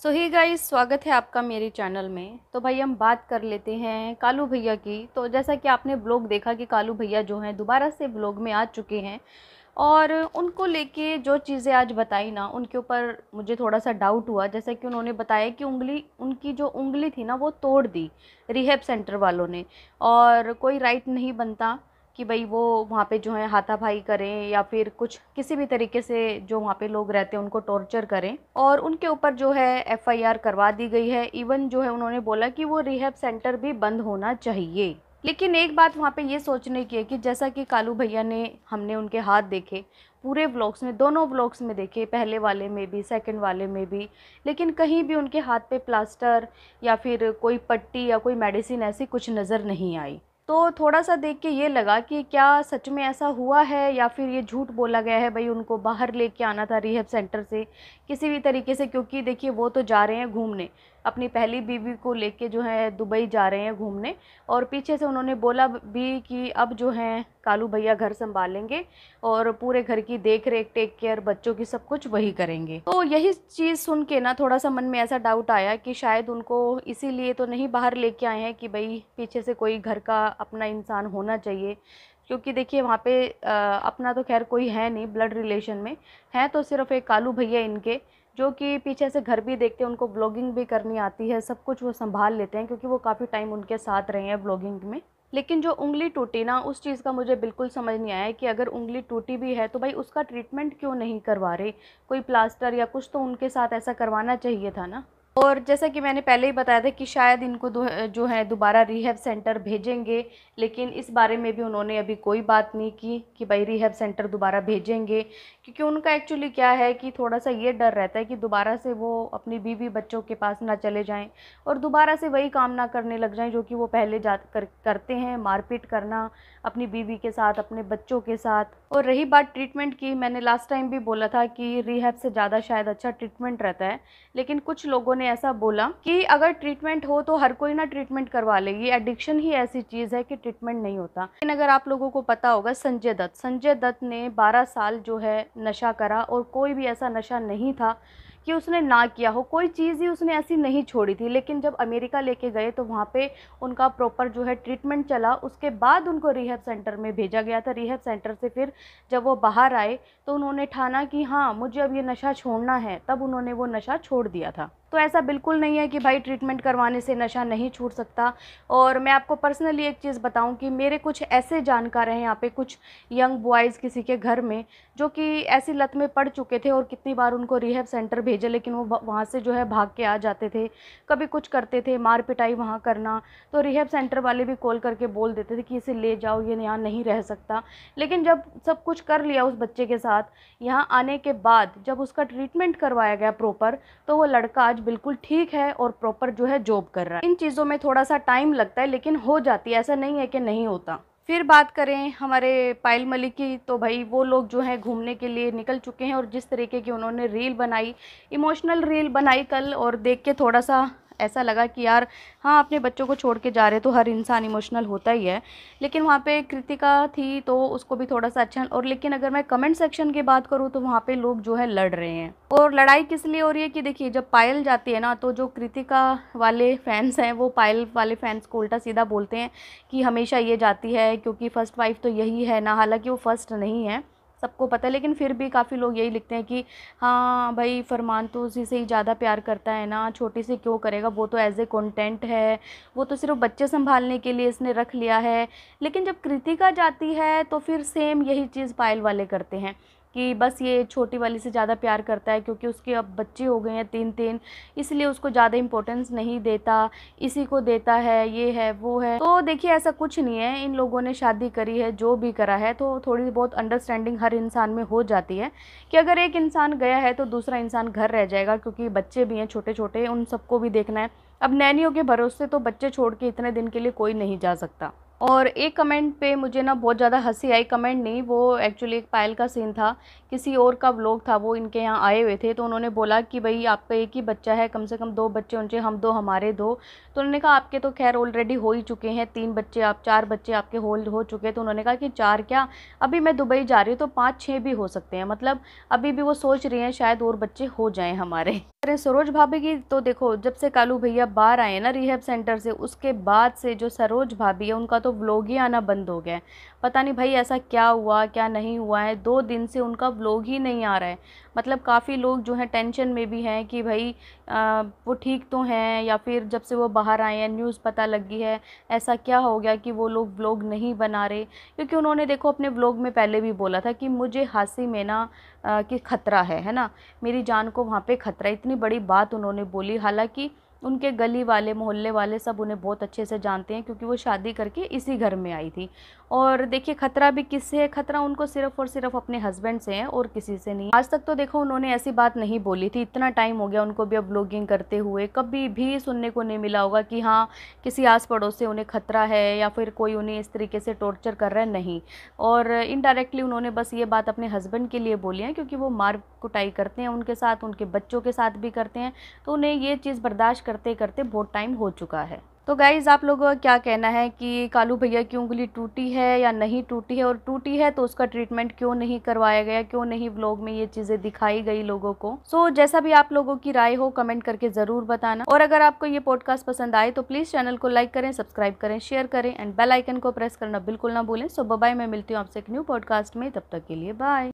सो ही guys, स्वागत है आपका मेरे चैनल में। तो भाई हम बात कर लेते हैं कालू भैया की। तो जैसा कि आपने ब्लॉग देखा कि कालू भैया जो हैं दोबारा से ब्लॉग में आ चुके हैं और उनको लेके जो चीज़ें आज बताई ना, उनके ऊपर मुझे थोड़ा सा डाउट हुआ। जैसा कि उन्होंने बताया कि उनकी जो उंगली थी ना वो तोड़ दी रिहैब सेंटर वालों ने, और कोई राइट नहीं बनता कि भाई वो वहाँ पे जो है हाथापाई करें या फिर कुछ किसी भी तरीके से जो वहाँ पे लोग रहते हैं उनको टॉर्चर करें। और उनके ऊपर जो है एफआईआर करवा दी गई है। इवन जो है उन्होंने बोला कि वो रिहैब सेंटर भी बंद होना चाहिए। लेकिन एक बात वहाँ पे ये सोचने की है कि जैसा कि कालू भैया ने, हमने उनके हाथ देखे पूरे व्लॉग्स में, दोनों व्लॉग्स में देखे, पहले वाले में भी सेकंड वाले में भी, लेकिन कहीं भी उनके हाथ पे प्लास्टर या फिर कोई पट्टी या कोई मेडिसिन ऐसी कुछ नज़र नहीं आई। तो थोड़ा सा देख के ये लगा कि क्या सच में ऐसा हुआ है या फिर ये झूठ बोला गया है। भाई उनको बाहर लेके आना था रिहैब सेंटर से किसी भी तरीके से, क्योंकि देखिए वो तो जा रहे हैं घूमने, अपनी पहली बीवी को लेके जो है दुबई जा रहे हैं घूमने। और पीछे से उन्होंने बोला भी कि अब जो है कालू भैया घर संभालेंगे और पूरे घर की देख रेख, टेक केयर, बच्चों की सब कुछ वही करेंगे। तो यही चीज़ सुन के ना थोड़ा सा मन में ऐसा डाउट आया कि शायद उनको इसीलिए तो नहीं बाहर लेके आए हैं कि भाई पीछे से कोई घर का अपना इंसान होना चाहिए। क्योंकि देखिए वहाँ पे अपना तो खैर कोई है नहीं, ब्लड रिलेशन में है तो सिर्फ एक कालू भैया इनके, जो कि पीछे से घर भी देखते हैं, उनको ब्लॉगिंग भी करनी आती है, सब कुछ वो संभाल लेते हैं क्योंकि वो काफ़ी टाइम उनके साथ रहे हैं ब्लॉगिंग में। लेकिन जो उंगली टूटी ना, उस चीज़ का मुझे बिल्कुल समझ नहीं आया कि अगर उंगली टूटी भी है तो भाई उसका ट्रीटमेंट क्यों नहीं करवा रहे, कोई प्लास्टर या कुछ तो उनके साथ ऐसा करवाना चाहिए था ना। और जैसा कि मैंने पहले ही बताया था कि शायद इनको जो है दोबारा रिहैब सेंटर भेजेंगे, लेकिन इस बारे में भी उन्होंने अभी कोई बात नहीं की कि भाई रिहैब सेंटर दोबारा भेजेंगे। क्योंकि उनका एक्चुअली क्या है कि थोड़ा सा ये डर रहता है कि दोबारा से वो अपनी बीवी बच्चों के पास ना चले जाएं और दोबारा से वही काम ना करने लग जाएं जो कि वो पहले करते हैं, मारपीट करना अपनी बीवी के साथ, अपने बच्चों के साथ। और रही बात ट्रीटमेंट की, मैंने लास्ट टाइम भी बोला था कि रिहैब से ज़्यादा शायद अच्छा ट्रीटमेंट रहता है, लेकिन कुछ लोगों ने ऐसा बोला कि अगर ट्रीटमेंट हो तो हर कोई ना ट्रीटमेंट करवा ले, ये एडिक्शन ही ऐसी चीज़ है कि ट्रीटमेंट नहीं होता। लेकिन अगर आप लोगों को पता होगा, संजय दत्त ने 12 साल जो है नशा करा और कोई भी ऐसा नशा नहीं था कि उसने ना किया हो, कोई चीज़ ही उसने ऐसी नहीं छोड़ी थी। लेकिन जब अमेरिका लेके गए तो वहाँ पे उनका प्रॉपर जो है ट्रीटमेंट चला, उसके बाद उनको रिहैब सेंटर में भेजा गया था। रिहैब सेंटर से फिर जब वो बाहर आए तो उन्होंने ठाना कि हाँ मुझे अब ये नशा छोड़ना है, तब उन्होंने वो नशा छोड़ दिया था। तो ऐसा बिल्कुल नहीं है कि भाई ट्रीटमेंट करवाने से नशा नहीं छूट सकता। और मैं आपको पर्सनली एक चीज़ बताऊं कि मेरे कुछ ऐसे जानकार हैं यहाँ पे, कुछ यंग बॉयज़ किसी के घर में, जो कि ऐसी लत में पड़ चुके थे और कितनी बार उनको रिहैब सेंटर भेजे, लेकिन वो वहाँ से जो है भाग के आ जाते थे, कभी कुछ करते थे, मार पिटाई वहाँ करना। तो रिहैब सेंटर वाले भी कॉल करके बोल देते थे कि इसे ले जाओ, ये यहाँ नहीं रह सकता। लेकिन जब सब कुछ कर लिया उस बच्चे के साथ, यहाँ आने के बाद जब उसका ट्रीटमेंट करवाया गया प्रॉपर, तो वो लड़का आज बिल्कुल ठीक है और प्रॉपर जो है जॉब कर रहा है। इन चीज़ों में थोड़ा सा टाइम लगता है लेकिन हो जाती है, ऐसा नहीं है कि नहीं होता। फिर बात करें हमारे पायल मलिक की, तो भाई वो लोग जो है घूमने के लिए निकल चुके हैं और जिस तरीके की उन्होंने रील बनाई, इमोशनल रील बनाई कल, और देख के थोड़ा सा ऐसा लगा कि यार हाँ, अपने बच्चों को छोड़ के जा रहे तो हर इंसान इमोशनल होता ही है। लेकिन वहाँ पे कृतिका थी तो उसको भी थोड़ा सा अच्छा, और लेकिन अगर मैं कमेंट सेक्शन की बात करूँ तो वहाँ पे लोग जो है लड़ रहे हैं। और लड़ाई किस लिए हो रही है कि देखिए जब पायल जाती है ना, तो जो कृतिका वाले फैंस हैं वो पायल वाले फैंस को उल्टा सीधा बोलते हैं कि हमेशा ये जाती है क्योंकि फ़र्स्ट वाइफ तो यही है ना। हालांकि वो फर्स्ट नहीं है, सबको पता है, लेकिन फिर भी काफ़ी लोग यही लिखते हैं कि हाँ भाई फरमान तो उसी से ही ज़्यादा प्यार करता है ना, छोटी से क्यों करेगा, वो तो एज ए कंटेंट है, वो तो सिर्फ बच्चे संभालने के लिए इसने रख लिया है। लेकिन जब कृतिका जाती है तो फिर सेम यही चीज़ पायल वाले करते हैं कि बस ये छोटी वाली से ज़्यादा प्यार करता है क्योंकि उसके अब बच्चे हो गए हैं 3-3, इसलिए उसको ज़्यादा इम्पोर्टेंस नहीं देता, इसी को देता है, ये है वो है। तो देखिए ऐसा कुछ नहीं है, इन लोगों ने शादी करी है, जो भी करा है, तो थोड़ी बहुत अंडरस्टैंडिंग हर इंसान में हो जाती है कि अगर एक इंसान गया है तो दूसरा इंसान घर रह जाएगा, क्योंकि बच्चे भी हैं छोटे छोटे, उन सबको भी देखना है। अब नैनियों के भरोसे तो बच्चे छोड़ के इतने दिन के लिए कोई नहीं जा सकता। और एक कमेंट पे मुझे ना बहुत ज़्यादा हंसी आई, कमेंट नहीं, वो एक्चुअली एक पायल का सीन था, किसी और का व्लॉग था, वो इनके यहाँ आए हुए थे, तो उन्होंने बोला कि भाई आपका एक ही बच्चा है, कम से कम 2 बच्चे होने चाहिए, हम 2 हमारे 2। तो उन्होंने कहा आपके तो खैर ऑलरेडी हो ही चुके हैं 3 बच्चे, आप 4 बच्चे आपके होल्ड हो चुके हैं। तो उन्होंने कहा कि 4 क्या, अभी मैं दुबई जा रही हूँ तो 5-6 भी हो सकते हैं, मतलब अभी भी वो सोच रही हैं शायद और बच्चे हो जाएँ हमारे। अरे सरोज भाभी की तो देखो, जब से कालू भैया बाहर आए ना रिहैब सेंटर से, उसके बाद से जो सरोज भाभी है उनका तो व्लॉग ही आना बंद हो गया है। पता नहीं भाई ऐसा क्या हुआ क्या नहीं हुआ है, 2 दिन से उनका व्लॉग ही नहीं आ रहा है। मतलब काफ़ी लोग जो हैं टेंशन में भी हैं कि भाई वो ठीक तो हैं, या फिर जब से वो बाहर आए हैं न्यूज़ पता लग गई है, ऐसा क्या हो गया कि वो लोग व्लॉग नहीं बना रहे। क्योंकि उन्होंने देखो अपने व्लॉग में पहले भी बोला था कि मुझे हांसी में ना कि खतरा है ना, मेरी जान को वहाँ पे खतरा है। इतनी बड़ी बात उन्होंने बोली। हालांकि उनके गली वाले मोहल्ले वाले सब उन्हें बहुत अच्छे से जानते हैं, क्योंकि वो शादी करके इसी घर में आई थी। और देखिए खतरा भी किससे है, खतरा उनको सिर्फ और सिर्फ अपने हस्बैंड से है और किसी से नहीं। आज तक तो देखो उन्होंने ऐसी बात नहीं बोली थी, इतना टाइम हो गया उनको भी अब ब्लॉगिंग करते हुए, कभी भी सुनने को नहीं मिला होगा कि हाँ किसी आस पड़ोस से उन्हें खतरा है या फिर कोई उन्हें इस तरीके से टॉर्चर कर रहा है, नहीं। और इनडायरेक्टली उन्होंने बस ये बात अपने हस्बैंड के लिए बोली है, क्योंकि वो मार कुटाई करते हैं उनके साथ, उनके बच्चों के साथ भी करते हैं, तो उन्हें ये चीज़ बर्दाश्त करते करते बहुत टाइम हो चुका है। तो गाइज़ आप लोगों का क्या कहना है कि कालू भैया की उंगली टूटी है या नहीं टूटी है, और टूटी है तो उसका ट्रीटमेंट क्यों नहीं करवाया गया, क्यों नहीं व्लॉग में ये चीज़ें दिखाई गई लोगों को। सो जैसा भी आप लोगों की राय हो कमेंट करके ज़रूर बताना। और अगर आपको ये पॉडकास्ट पसंद आए तो प्लीज़ चैनल को लाइक करें, सब्सक्राइब करें, शेयर करें एंड बेल आइकन को प्रेस करना बिल्कुल ना भूलें। सो बाय, मैं मिलती हूँ आपसे एक न्यू पॉडकास्ट में, तब तक के लिए बाय।